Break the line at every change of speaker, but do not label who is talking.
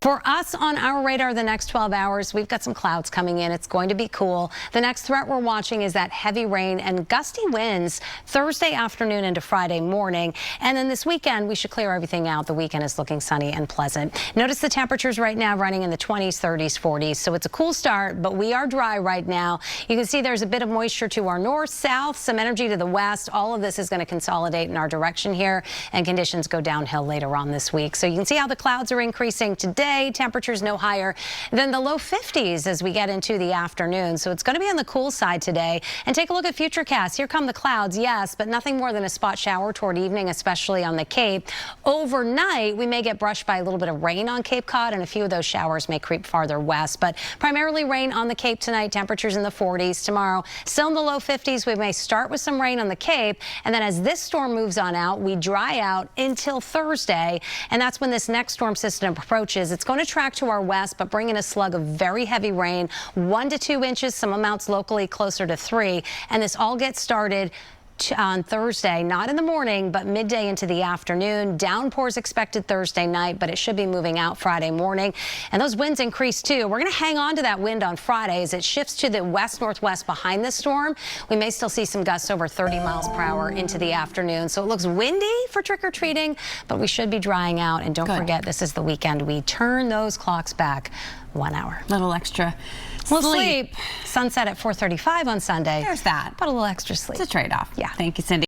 For us on our radar the next 12 hours, we've got some clouds coming in. It's going to be cool. The next threat we're watching is that heavy rain and gusty winds Thursday afternoon into Friday morning. And then this weekend, we should clear everything out. The weekend is looking sunny and pleasant. Notice the temperatures right now running in the 20s, 30s, 40s. So it's a cool start, but we are dry right now. You can see there's a bit of moisture to our north, south, some energy to the west. All of this is going to consolidate in our direction here, and conditions go downhill later on this week. So you can see how the clouds are increasing today. Temperatures no higher than the low 50s as we get into the afternoon. So it's going to be on the cool side today. And take a look at Futurecast. Here come the clouds, yes, but nothing more than a spot shower toward evening, especially on the Cape. Overnight, we may get brushed by a little bit of rain on Cape Cod, and a few of those showers may creep farther west. But primarily rain on the Cape tonight. Temperatures in the 40s. Tomorrow, still in the low 50s. We may start with some rain on the Cape, and then as this storm moves on out, we dry out until Thursday, and that's when this next storm system approaches. It's going to track to our west, but bring in a slug of very heavy rain, 1 to 2 inches, some amounts locally closer to 3. And this all gets started on Thursday, not in the morning, but midday into the afternoon. Downpours expected Thursday night, but it should be moving out Friday morning. And those winds increase too. We're going to hang on to that wind on Friday as it shifts to the west-northwest behind the storm. We may still see some gusts over 30 miles per hour into the afternoon. So it looks windy for trick-or-treating, but we should be drying out. And don't forget, this is the weekend. We turn those clocks back 1 hour.
Little extra
sleep. Sunset at 4:35 on Sunday.
There's that.
But a little extra sleep.
It's a trade-off.
Yeah.
Thank you, Cindy.